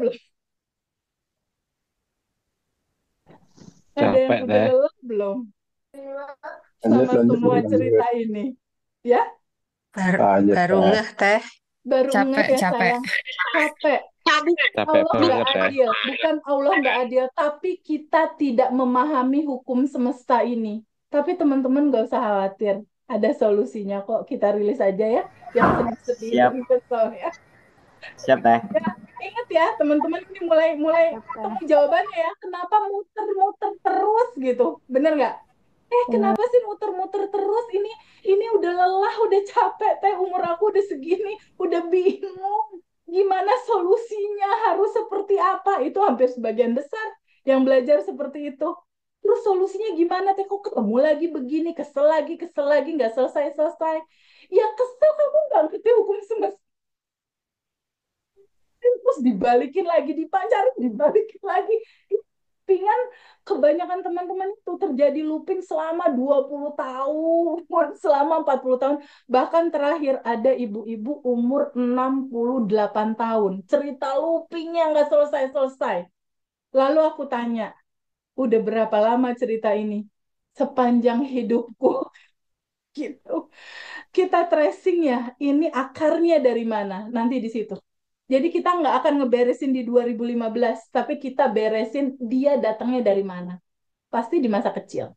belum? Ada yang Capek udah teh. lelah belum Lanjut, sama lanjut, semua lanjut. cerita ini? Ya, Baru, Lanjut, baru Teh. ngeh teh. baru ngeh Capek, ya capek. sayang. Capek. Capek Allah nggak banget teh. adil, bukan Allah nggak adil, tapi kita tidak memahami hukum semesta ini. Tapi teman-teman nggak usah khawatir, ada solusinya kok. Kita rilis aja ya, yang sedih-sedih, Siap, yang kesel ya. siap teh. Ya, ingat ya teman-teman, ini mulai mulai ketemu jawabannya ya. Kenapa muter-muter terus gitu? Bener nggak? Kenapa sih muter-muter terus? Ini udah lelah, udah capek teh. Umur aku udah segini, udah bingung. Gimana solusinya? Harus seperti apa? Itu hampir sebagian besar yang belajar seperti itu. Terus solusinya gimana teh? Kok ketemu lagi begini, kesel lagi, nggak selesai-selesai. Ya kesel kamu nggak ngerti hukum semesta. Terus dibalikin lagi, dipancarin, dibalikin lagi. Pingan kebanyakan teman-teman itu terjadi looping selama 20 tahun, selama 40 tahun. Bahkan terakhir ada ibu-ibu umur 68 tahun. Cerita loopingnya nggak selesai-selesai. Lalu aku tanya, udah berapa lama cerita ini? Sepanjang hidupku. Gitu. Kita tracing ya, ini akarnya dari mana? Nanti di situ. Jadi kita nggak akan ngeberesin di 2015, tapi kita beresin dia datangnya dari mana. Pasti di masa kecil,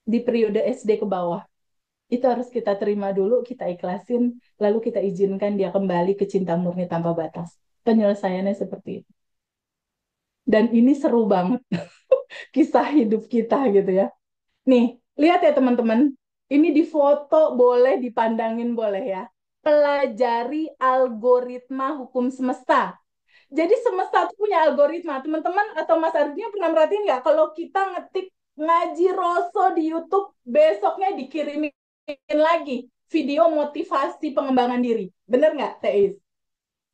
di periode SD ke bawah. Itu harus kita terima dulu, kita ikhlasin, lalu kita izinkan dia kembali ke cinta murni tanpa batas. Penyelesaiannya seperti itu. Dan ini seru banget, kisah hidup kita gitu ya. Nih, lihat ya teman-teman. Ini di foto boleh, dipandangin boleh ya. Pelajari algoritma hukum semesta. Jadi semesta itu punya algoritma. Teman-teman atau Mas Ardinya pernah merhatiin nggak? Kalau kita ngetik ngaji Roso di YouTube, besoknya dikirimin lagi video motivasi pengembangan diri. Bener nggak, Teis?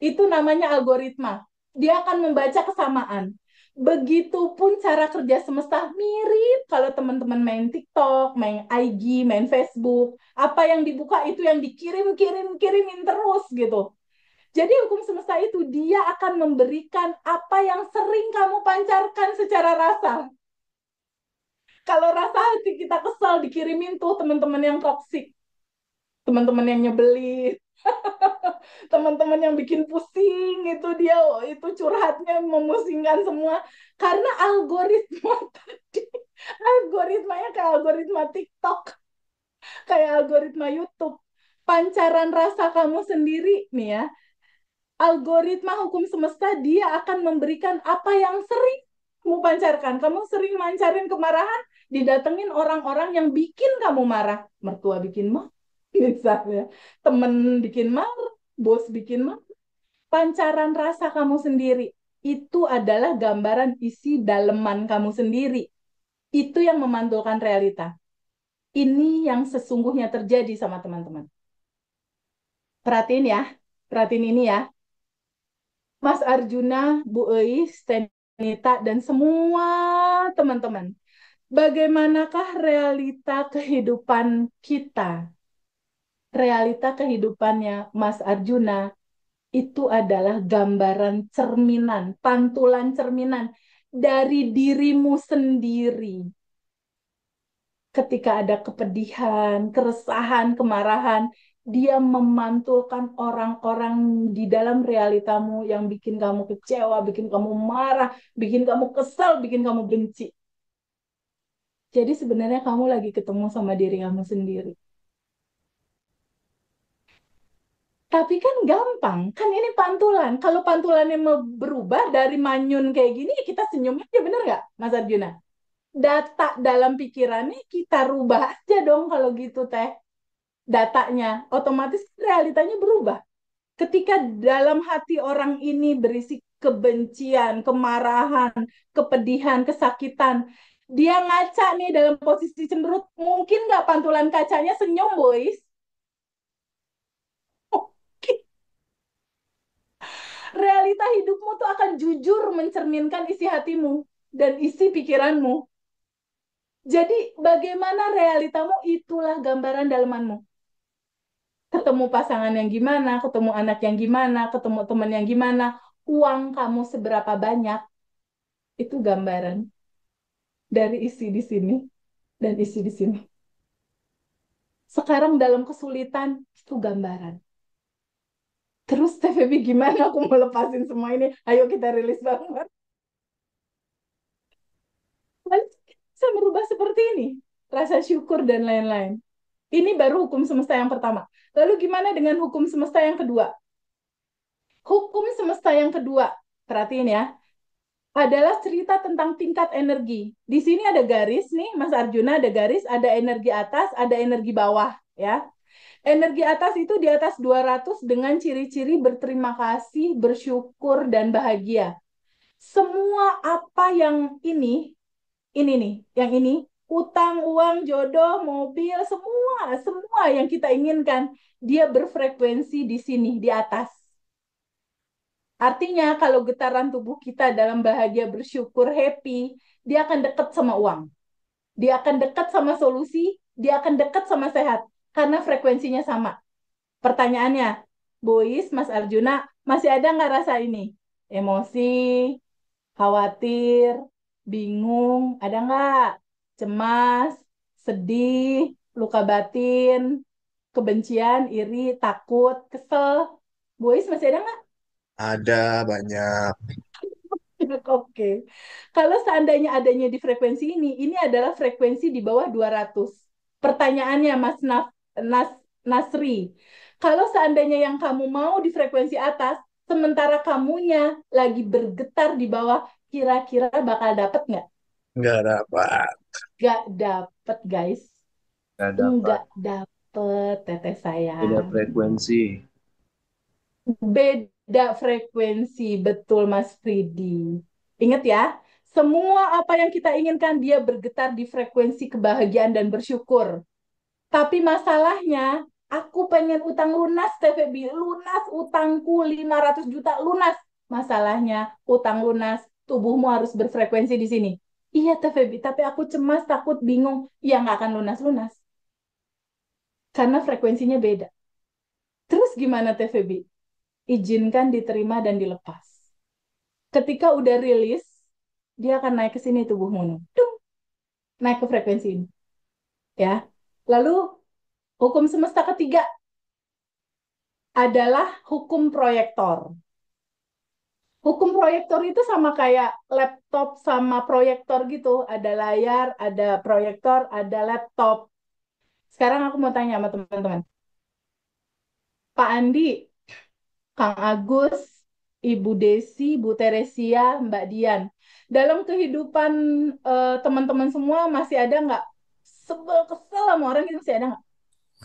Itu namanya algoritma. Dia akan membaca kesamaan. Begitupun cara kerja semesta mirip kalau teman-teman main TikTok, main IG, main Facebook, apa yang dibuka itu yang kirimin terus gitu. Jadi hukum semesta itu dia akan memberikan apa yang sering kamu pancarkan secara rasa. Kalau rasa hati kita kesal dikirimin tuh teman-teman yang toksik, teman-teman yang nyebelin, teman-teman yang bikin pusing itu dia itu curhatnya memusingkan semua karena algoritma tadi algoritmanya kayak algoritma TikTok, kayak algoritma YouTube. Pancaran rasa kamu sendiri nih ya, algoritma hukum semesta dia akan memberikan apa yang sering kamu pancarkan. Kamu sering mancarin kemarahan, didatengin orang-orang yang bikin kamu marah. Mertua bikin marah, misalnya. Temen bikin marah, bos bikin marah. Pancaran rasa kamu sendiri. Itu adalah gambaran isi daleman kamu sendiri. Itu yang memantulkan realita. Ini yang sesungguhnya terjadi sama teman-teman. Perhatiin ya, perhatiin ini ya. Mas Arjuna, Bu Eis, Tenita, dan semua teman-teman. Bagaimanakah realita kehidupan kita? Realita kehidupannya Mas Arjuna itu adalah gambaran cerminan, pantulan cerminan dari dirimu sendiri. Ketika ada kepedihan, keresahan, kemarahan, dia memantulkan orang-orang di dalam realitamu yang bikin kamu kecewa, bikin kamu marah, bikin kamu kesal, bikin kamu benci. Jadi sebenarnya kamu lagi ketemu sama diri kamu sendiri. Tapi kan gampang, kan ini pantulan. Kalau pantulannya mau berubah dari manyun kayak gini, ya kita senyum aja, bener nggak, Mas Arjuna? Data dalam pikirannya kita rubah aja dong kalau gitu, Teh. Datanya, otomatis realitanya berubah. Ketika dalam hati orang ini berisi kebencian, kemarahan, kepedihan, kesakitan, dia ngaca nih dalam posisi cenderut, mungkin nggak pantulan kacanya senyum, boys? Oke. Realita hidupmu tuh akan jujur mencerminkan isi hatimu dan isi pikiranmu. Jadi bagaimana realitamu itulah gambaran dalemanmu. Ketemu pasangan yang gimana, ketemu anak yang gimana, ketemu teman yang gimana. uang kamu seberapa banyak, itu gambaran dari isi di sini dan isi di sini. Sekarang dalam kesulitan, itu gambaran. Terus TVB gimana aku mau lepasin semua ini? Ayo kita rilis banget. Lalu bisa merubah seperti ini. Rasa syukur dan lain-lain. Ini baru hukum semesta yang pertama. Lalu gimana dengan hukum semesta yang kedua? Hukum semesta yang kedua, perhatiin ya, adalah cerita tentang tingkat energi. Di sini ada garis nih, Mas Arjuna, ada garis, ada energi atas, ada energi bawah, ya. Energi atas itu di atas 200 dengan ciri-ciri berterima kasih, bersyukur, dan bahagia. Semua apa yang ini nih, yang ini, utang, uang, jodoh, mobil, semua yang kita inginkan, dia berfrekuensi di sini, di atas. Artinya kalau getaran tubuh kita dalam bahagia, bersyukur, happy, dia akan dekat sama uang. Dia akan dekat sama solusi, dia akan dekat sama sehat. Karena frekuensinya sama. Pertanyaannya, Bois, Mas Arjuna, masih ada nggak rasa ini? Emosi, khawatir, bingung, ada nggak? Cemas, sedih, luka batin, kebencian, iri, takut, kesel. Bois masih ada nggak? Ada banyak. Oke. Kalau seandainya adanya di frekuensi ini adalah frekuensi di bawah 200. Pertanyaannya Nasri, kalau seandainya yang kamu mau di frekuensi atas, sementara kamunya lagi bergetar di bawah, kira-kira bakal dapet nggak? Nggak dapat. Nggak dapet, guys. Nggak dapat. Nggak dapet, teteh Beda sayang. frekuensi. Beda frekuensi, betul Mas Fridi. Ingat ya, semua apa yang kita inginkan dia bergetar di frekuensi kebahagiaan dan bersyukur. Tapi masalahnya, aku pengen utang lunas, TVB, lunas utangku 500 juta lunas. Masalahnya, utang lunas, tubuhmu harus berfrekuensi di sini. Iya TVB, tapi aku cemas, takut, bingung. Ya nggak akan lunas-lunas. Karena frekuensinya beda. Terus gimana TVB? Izinkan diterima dan dilepas. Ketika udah rilis, dia akan naik ke sini tubuhmu. Dung, naik ke frekuensi ini. Ya. Lalu hukum semesta ketiga adalah hukum proyektor. Hukum proyektor itu sama kayak laptop sama proyektor gitu. Ada layar, ada proyektor, ada laptop. Sekarang aku mau tanya sama teman-teman. Pak Andi, Kang Agus, Ibu Desi, Bu Teresia, Mbak Dian. Dalam kehidupan teman-teman semua masih ada nggak sebel kesel sama orang itu masih ada nggak?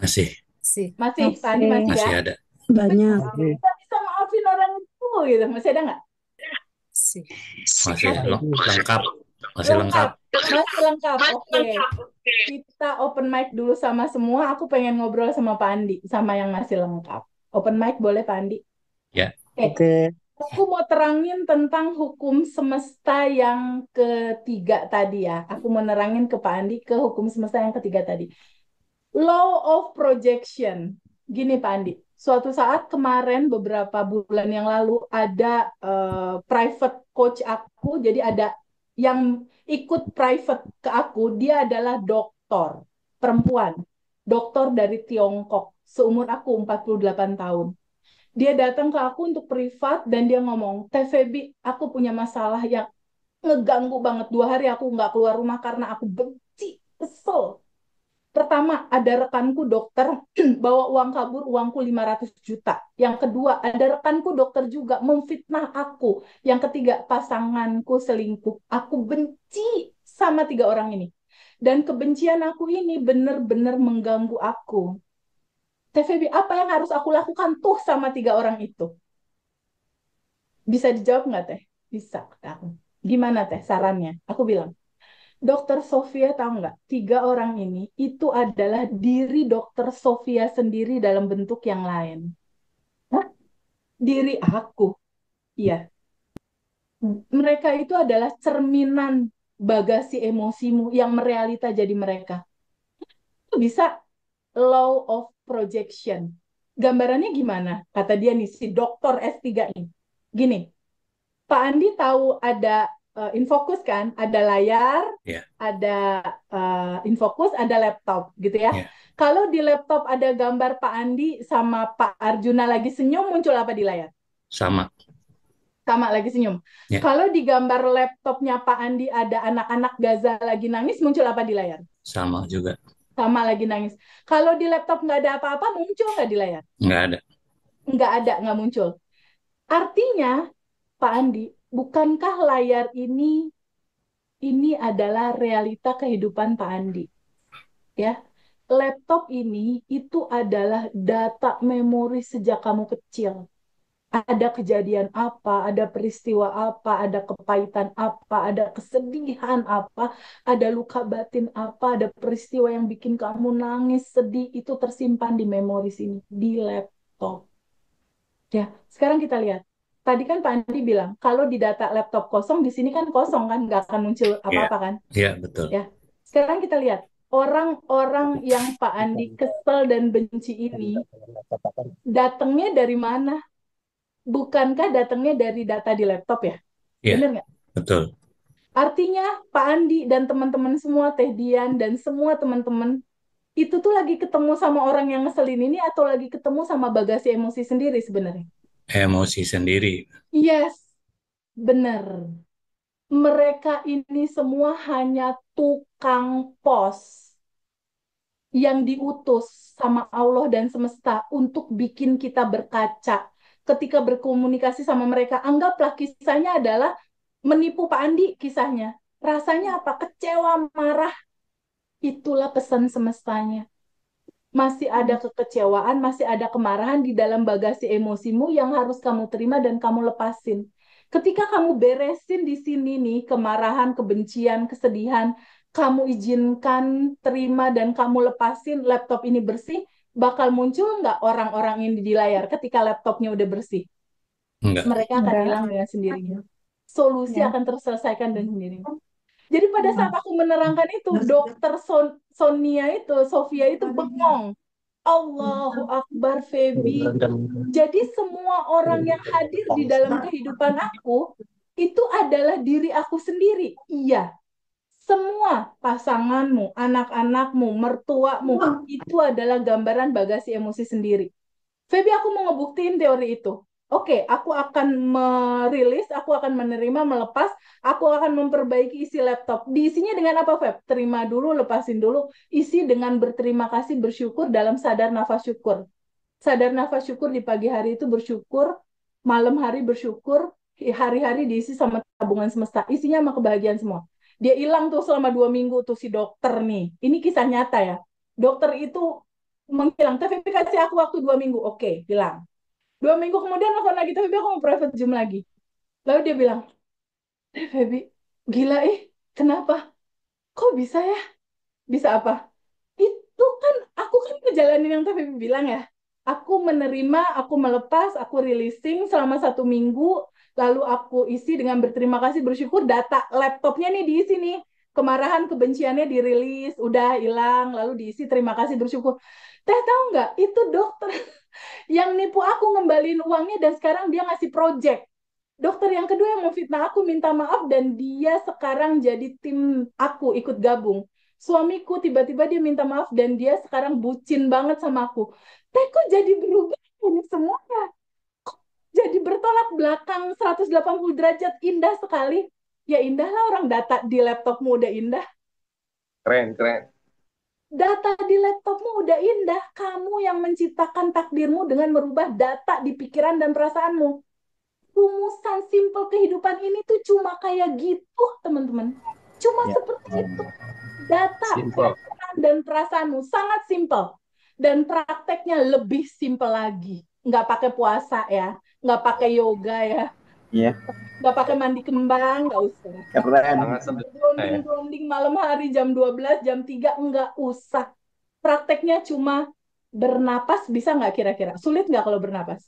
Masih, Sih, Masih, Pak Andi masih ya? masih ada. banyak Kita bisa maafin orang itu gitu, masih ada nggak? sih. Masih Masih. lengkap. Masih lengkap. Masih lengkap. Oke. Kita open mic dulu sama semua. Aku pengen ngobrol sama Pak Andi, sama yang masih lengkap. Open mic boleh Pak Andi? Ya, Oke. Aku mau terangin tentang hukum semesta yang ketiga tadi ya. Aku mau nerangin ke Pak Andi ke hukum semesta yang ketiga tadi. Law of projection. Gini Pak Andi, suatu saat kemarin beberapa bulan yang lalu ada private coach aku, jadi ada yang ikut private ke aku, dia adalah dokter, perempuan, dokter dari Tiongkok, seumur aku 48 tahun. Dia datang ke aku untuk privat dan dia ngomong, Teh Febi, aku punya masalah yang ngeganggu banget. 2 hari aku nggak keluar rumah karena aku benci, kesel. Pertama, ada rekanku dokter bawa uang kabur, uangku 500 juta. Yang kedua, ada rekanku dokter juga memfitnah aku. Yang ketiga, pasanganku selingkuh. Aku benci sama 3 orang ini. Dan kebencian aku ini benar-benar mengganggu aku. TVB, apa yang harus aku lakukan tuh sama 3 orang itu? Bisa dijawab nggak, Teh? Bisa, kata aku. Gimana, Teh, sarannya? Aku bilang, Dokter Sofia tahu nggak? 3 orang ini itu adalah diri Dokter Sofia sendiri dalam bentuk yang lain. Hah? Diri aku. Iya. Mereka itu adalah cerminan bagasi emosimu yang merealita jadi mereka. Itu bisa law of projection. Gambarannya gimana? Kata dia nih, si dokter S3 ini. Gini, Pak Andi tahu ada Infocus kan? Ada layar, Ya, ada Infocus, ada laptop gitu ya. ya, Kalau di laptop ada gambar Pak Andi sama Pak Arjuna lagi senyum, muncul apa di layar? sama. Sama lagi senyum. Ya, Kalau di gambar laptopnya Pak Andi ada anak-anak Gaza lagi nangis, muncul apa di layar? sama juga. Sama lagi nangis. Kalau di laptop nggak ada apa-apa, muncul nggak di layar? Nggak ada. Nggak ada, nggak muncul. Artinya, Pak Andi, bukankah layar ini adalah realita kehidupan Pak Andi? Ya, laptop ini itu adalah data memori sejak kamu kecil. Ada kejadian apa, ada peristiwa apa, ada kepahitan apa, ada kesedihan apa, ada luka batin apa, ada peristiwa yang bikin kamu nangis, sedih, itu tersimpan di memori sini, di laptop. Ya, sekarang kita lihat. Tadi kan Pak Andi bilang, kalau di data laptop kosong, di sini kan kosong kan, nggak akan muncul Ya, apa-apa kan? ya betul. Ya, sekarang kita lihat. Orang-orang yang Pak Andi kesel dan benci ini, datangnya dari mana? Bukankah datangnya dari data di laptop ya? Ya, Bener nggak? betul. Artinya Pak Andi dan teman-teman semua, Teh Dian dan semua teman-teman, itu tuh lagi ketemu sama orang yang ngeselin ini atau lagi ketemu sama bagasi emosi sendiri sebenarnya? Emosi sendiri. Yes, benar. Mereka ini semua hanya tukang pos yang diutus sama Allah dan semesta untuk bikin kita berkaca. Ketika berkomunikasi sama mereka, anggaplah kisahnya adalah menipu Pak Andi kisahnya. Rasanya apa? Kecewa, marah. Itulah pesan semestanya. Masih ada kekecewaan, masih ada kemarahan di dalam bagasi emosimu yang harus kamu terima dan kamu lepasin. Ketika kamu beresin di sini nih, kemarahan, kebencian, kesedihan, kamu izinkan, terima, dan kamu lepasin, laptop ini bersih, bakal muncul nggak orang-orang ini di layar ketika laptopnya udah bersih? Enggak. Mereka akan Enggak. hilang dengan sendirinya. Solusi Ya. akan terselesaikan dengan sendirinya. Jadi pada saat aku menerangkan itu, dokter Sonia itu, Sofia itu bengong. Allahu Akbar, Feby. Jadi semua orang yang hadir di dalam kehidupan aku, itu adalah diri aku sendiri. Iya, semua pasanganmu, anak-anakmu, mertuamu, itu adalah gambaran bagasi emosi sendiri. Feby, aku mau ngebuktiin teori itu. Oke, aku akan merilis, aku akan menerima, melepas, aku akan memperbaiki isi laptop. Diisinya dengan apa, Feb? Terima dulu, lepasin dulu. Isi dengan berterima kasih, bersyukur dalam sadar nafas syukur. Sadar nafas syukur di pagi hari itu bersyukur, malam hari bersyukur, hari-hari diisi sama tabungan semesta. Isinya sama kebahagiaan semua. Dia hilang tuh selama 2 minggu tuh si dokter nih. Ini kisah nyata ya. Dokter itu menghilang. Tapi kasih aku waktu 2 minggu. Oke, hilang. 2 minggu kemudian nelfon lagi. Tapi aku mau private Zoom lagi. Lalu dia bilang, Feby, gila kenapa? Kok bisa ya? Bisa apa? Itu kan aku kan ngejalanin yang Feby bilang ya. Aku menerima, aku melepas, aku releasing selama 1 minggu, lalu aku isi dengan berterima kasih, bersyukur, data laptopnya nih diisi nih. Kemarahan, kebenciannya dirilis, udah hilang, lalu diisi terima kasih, bersyukur. Teh tahu nggak, itu dokter yang nipu aku ngembaliin uangnya dan sekarang dia ngasih project. Dokter yang kedua yang memfitnah aku minta maaf dan dia sekarang jadi tim aku ikut gabung. Suamiku tiba-tiba dia minta maaf dan dia sekarang bucin banget sama aku. Teh kok jadi berubah ini semuanya? Kok jadi bertolak belakang 180 derajat, indah sekali. Ya indahlah orang data di laptopmu udah indah. Keren, keren. Data di laptopmu udah indah. Kamu yang menciptakan takdirmu dengan merubah data di pikiran dan perasaanmu. Rumusan simpel kehidupan ini tuh cuma kayak gitu, teman-teman. Cuma Ya. seperti itu. Data, Simple. pikiran, dan perasaanmu sangat simpel. Dan prakteknya lebih simpel lagi. Nggak pakai puasa ya. Nggak pakai yoga ya. Iya, Nggak pakai mandi kembang, nggak usah. keren. Sangat sederhana ya. Grounding-grounding malam hari jam 12, jam 3, nggak usah. Prakteknya cuma bernapas, bisa nggak kira-kira? Sulit nggak kalau bernapas?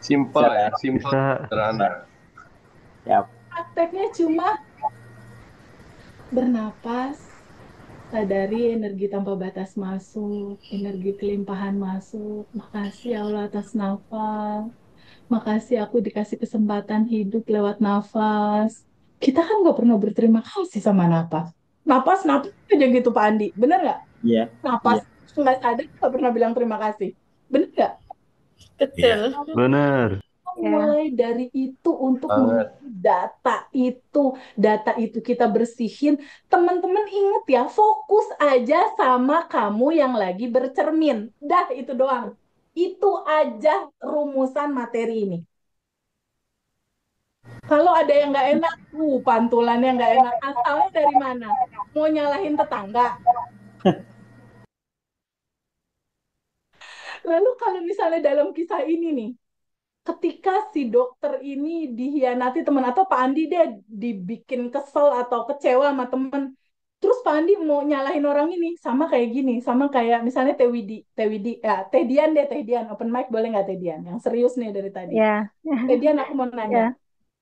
Simple ya, simple Bisa. sederhana. Prakteknya cuma bernapas, sadari energi tanpa batas masuk, energi kelimpahan masuk. Makasih ya Allah atas nafas. Makasih aku dikasih kesempatan hidup lewat nafas. Kita kan nggak pernah berterima kasih sama napas. Napas, napas aja gitu Pak Andi. Bener nggak? Iya, Napas iya. nggak sadar nggak pernah bilang terima kasih. Bener nggak? Iya. Betul. Bener. Ya. Mulai dari itu untuk Banget. data itu kita bersihin. Teman-teman inget ya, fokus aja sama kamu yang lagi bercermin. Dah itu doang. Itu aja rumusan materi ini. Kalau ada yang nggak enak, pantulannya nggak enak. Asalnya dari mana? Mau nyalahin tetangga. Lalu kalau misalnya dalam kisah ini nih, ketika si dokter ini dihianati teman atau Pak Andi dia dibikin kesel atau kecewa sama teman, terus Pak Andi mau nyalahin orang ini sama kayak gini, sama kayak misalnya Teh Widi, ya Teh Dian deh, Teh Dian open mic boleh nggak Teh Dian? Yang serius nih dari tadi. Ya. Teh Dian aku mau nanya, Ya.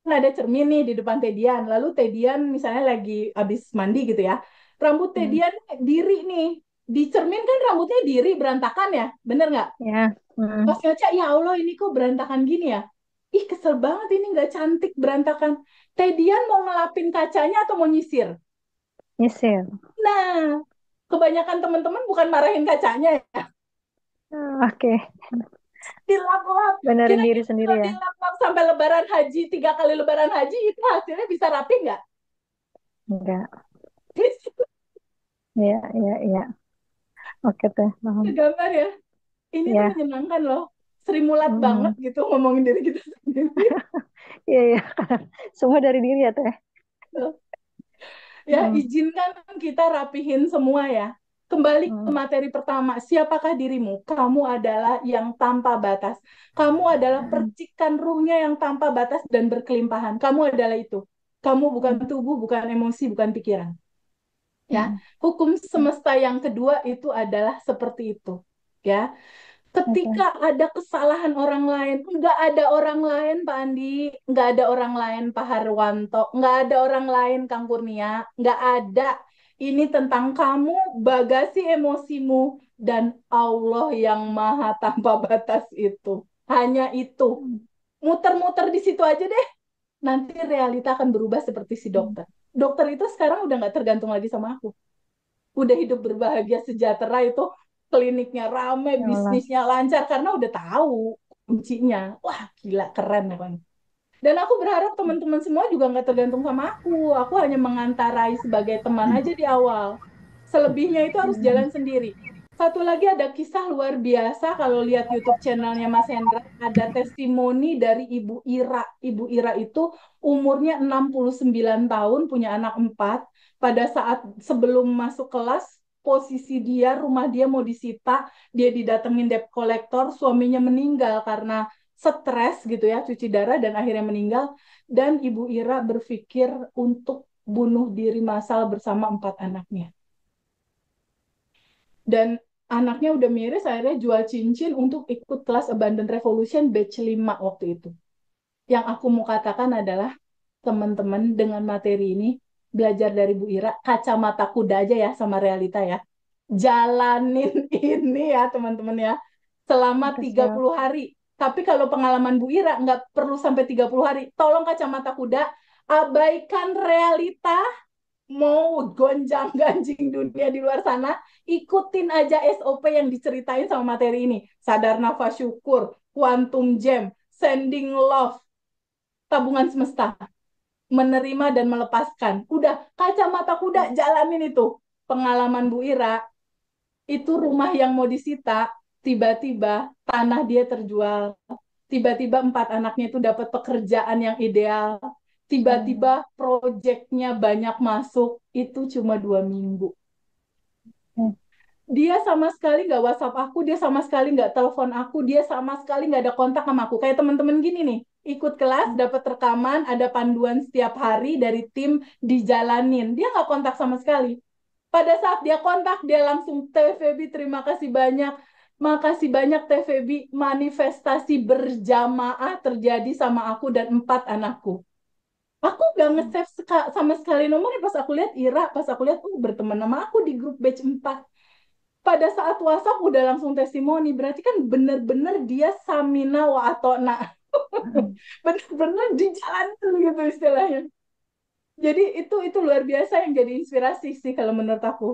kan ada cermin nih di depan Teh Dian, lalu Teh Dian misalnya lagi habis mandi gitu ya, rambut Teh Hmm. Dian diri nih, di cermin kan rambutnya diri berantakan ya, bener nggak? Ya. Hmm. Pas ngaca, ya Allah ini kok berantakan gini ya? Ih kesel banget ini nggak cantik berantakan. Teh Dian mau ngelapin kacanya atau mau nyisir? Nyisir. Nah, kebanyakan teman-teman bukan marahin kacanya ya, Oke. dilap-lap. Benerin diri Kira-kira sendiri kalau ya. dilap-lap sampai lebaran haji, 3 kali lebaran haji, itu hasilnya bisa rapi nggak? Enggak. Iya, iya, iya. Oke teh. Paham. Gambar ya. Ini tuh Ya. menyenangkan loh. Sri Mulat banget Hmm. gitu ngomongin diri kita sendiri. Iya, iya. Semua dari diri ya teh. Ya, Hmm. izinkan kita rapihin semua ya. Kembali ke Hmm. materi pertama, siapakah dirimu? Kamu adalah yang tanpa batas. Kamu adalah percikan ruhnya yang tanpa batas dan berkelimpahan. Kamu adalah itu. Kamu bukan tubuh, bukan emosi, bukan pikiran. Ya, Hmm. hukum semesta yang kedua itu adalah seperti itu. Ya, Oke. ketika ada kesalahan orang lain, nggak ada orang lain Pak Andi, nggak ada orang lain Pak Harwanto, nggak ada orang lain Kang Kurnia, nggak ada. Ini tentang kamu, bagasi emosimu, dan Allah yang maha tanpa batas itu. Hanya itu. Muter-muter di situ aja deh. Nanti realita akan berubah seperti si dokter. Dokter itu sekarang udah nggak tergantung lagi sama aku. Udah hidup berbahagia sejahtera itu, kliniknya rame, Ya Allah. bisnisnya lancar karena udah tahu kuncinya. Wah, gila keren pokoknya. Dan aku berharap teman-teman semua juga nggak tergantung sama aku. Aku hanya mengantarai sebagai teman aja di awal. Selebihnya itu harus jalan sendiri. Satu lagi ada kisah luar biasa kalau lihat YouTube channelnya Mas Hendra, ada testimoni dari Ibu Ira. Ibu Ira itu umurnya 69 tahun, punya anak 4. Pada saat sebelum masuk kelas, posisi dia, rumah dia mau disita, dia didatengin debt collector, suaminya meninggal karena stres gitu ya, cuci darah dan akhirnya meninggal. Dan Ibu Ira berpikir untuk bunuh diri massal bersama 4 anaknya. Dan anaknya udah miris, akhirnya jual cincin untuk ikut kelas Abundant Revolution batch 5 waktu itu. Yang aku mau katakan adalah, teman-teman dengan materi ini, belajar dari Bu Ira, kacamata kuda aja ya sama realita ya. Jalanin ini ya teman-teman ya, selama Oke, tiga siap. puluh hari. Tapi kalau pengalaman Bu Ira nggak perlu sampai 30 hari. Tolong kacamata kuda, abaikan realita, mau gonjang-ganjing dunia di luar sana, ikutin aja SOP yang diceritain sama materi ini. Sadar nafas syukur, quantum jam, sending love, tabungan semesta, menerima dan melepaskan. Udah, kacamata kuda jalanin itu. Pengalaman Bu Ira, itu rumah yang mau disita, tiba-tiba tanah dia terjual. Tiba-tiba 4 anaknya itu dapat pekerjaan yang ideal. Tiba-tiba proyeknya banyak masuk. Itu cuma 2 minggu. Hmm. Dia sama sekali nggak WhatsApp aku, dia sama sekali nggak telepon aku, dia sama sekali nggak ada kontak sama aku. Kayak teman-teman gini nih, ikut kelas, dapat rekaman, ada panduan setiap hari dari tim, dijalanin. Dia nggak kontak sama sekali. Pada saat dia kontak, dia langsung, Teh Febi, terima kasih banyak. Makasih banyak Teh Febi, manifestasi berjamaah terjadi sama aku dan 4 anakku. Aku gak nge-save sama sekali nomornya. Pas aku lihat Ira, pas aku lihat, berteman sama aku di grup batch 4. Pada saat WhatsApp udah langsung testimoni. Berarti kan bener-bener dia samina wa atona. Mm. Bener-bener dijalankan gitu istilahnya. Jadi itu luar biasa yang jadi inspirasi sih kalau menurut aku.